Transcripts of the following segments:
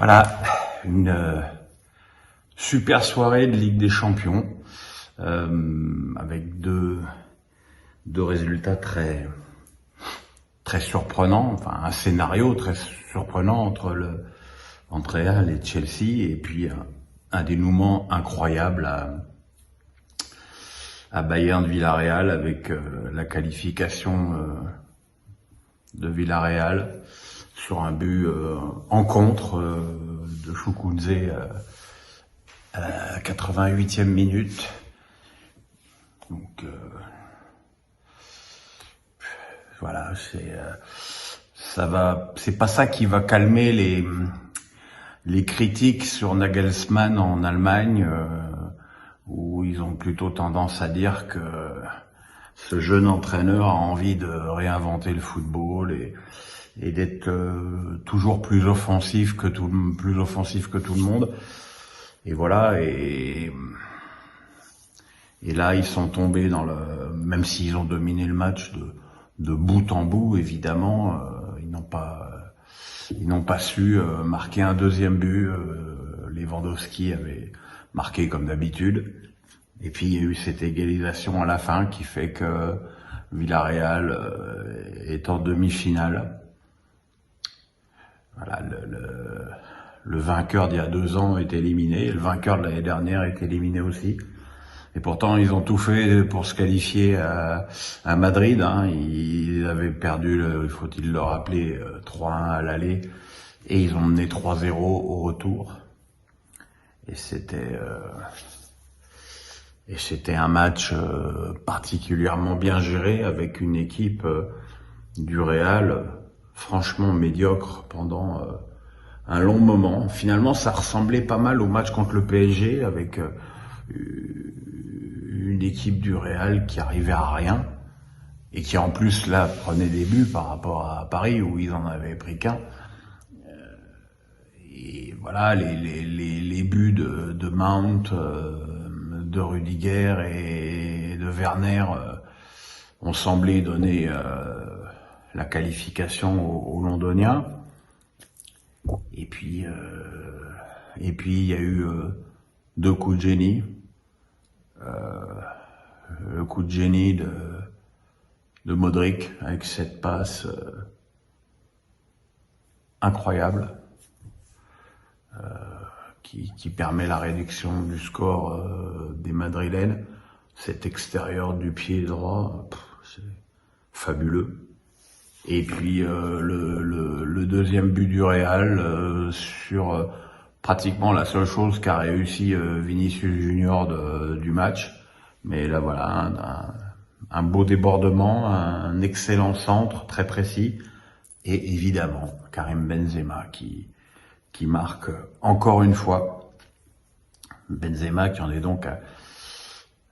Voilà, une super soirée de Ligue des Champions, avec deux résultats très surprenants, enfin un scénario très surprenant entre Real et Chelsea, et puis un dénouement incroyable à Bayern de Villarreal avec la qualification de Villarreal sur un but en contre de Chukwueze à la 88e minute. Donc voilà, c'est pas ça qui va calmer les critiques sur Nagelsmann en Allemagne, où ils ont plutôt tendance à dire que ce jeune entraîneur a envie de réinventer le football et d'être toujours plus offensif que tout le monde. Et voilà, et là ils sont tombés même s'ils ont dominé le match de bout en bout, évidemment, ils n'ont pas su marquer un deuxième but. Lewandowski avait marqué comme d'habitude. Et puis il y a eu cette égalisation à la fin qui fait que Villarreal est en demi-finale. Voilà, le vainqueur d'il y a 2 ans est éliminé, et le vainqueur de l'année dernière est éliminé aussi. Et pourtant, ils ont tout fait pour se qualifier à Madrid. Ils avaient perdu, faut-il le rappeler, 3-1 à l'aller, et ils ont mené 3-0 au retour. Et c'était un match particulièrement bien géré, avec une équipe du Real franchement médiocre pendant un long moment. Finalement, ça ressemblait pas mal au match contre le PSG, avec une équipe du Real qui arrivait à rien et qui en plus là prenait des buts par rapport à Paris où ils en avaient pris qu'un. Et voilà, les buts de Mount, de Rudiger et de Werner ont semblé donner la qualification aux Londoniens. Et puis il y a eu 2 coups de génie. Le coup de génie de Modric avec cette passe incroyable qui permet la réduction du score des Madrilènes. Cet extérieur du pied droit, c'est fabuleux. Et puis le deuxième but du Real sur pratiquement la seule chose qu'a réussi Vinicius Junior du match. Mais là voilà, un beau débordement, un excellent centre très précis, et évidemment Karim Benzema qui marque encore une fois. Benzema qui en est donc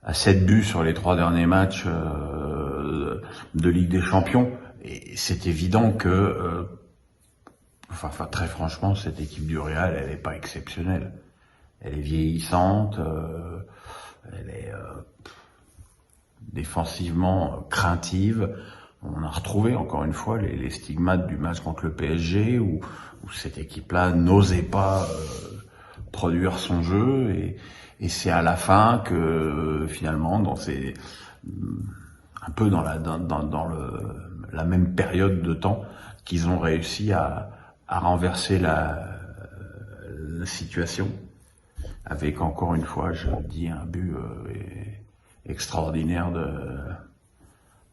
à 7 buts sur les 3 derniers matchs de Ligue des Champions. Et c'est évident que, enfin très franchement, cette équipe du Real, elle est pas exceptionnelle. Elle est vieillissante, elle est défensivement craintive. On a retrouvé encore une fois les stigmates du match contre le PSG où cette équipe-là n'osait pas produire son jeu, et c'est à la fin que finalement un peu dans la même période de temps qu'ils ont réussi à renverser la situation avec, encore une fois, je dis, un but extraordinaire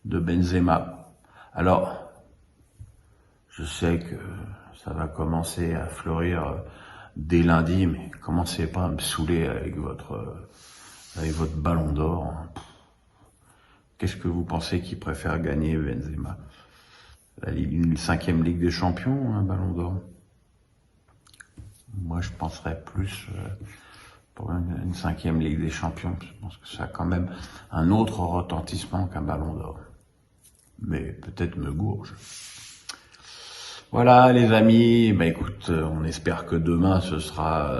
de Benzema. Alors, je sais que ça va commencer à fleurir dès lundi, mais commencez pas à me saouler avec votre ballon d'or. Qu'est-ce que vous pensez qu'il préfère gagner, Benzema? Une 5e Ligue des Champions, un ballon d'or? Moi, je penserais plus pour une 5e Ligue des Champions. Je pense que ça a quand même un autre retentissement qu'un ballon d'or. Mais peut-être me gourge. Voilà les amis, écoute, on espère que demain ce sera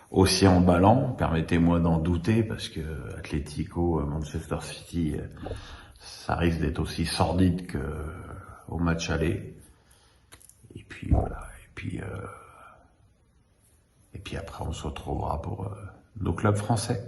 aussi emballant. Permettez-moi d'en douter, parce que Atlético, Manchester City, ça risque d'être aussi sordide que au match aller. Et puis voilà, puis après, on se retrouvera pour nos clubs français.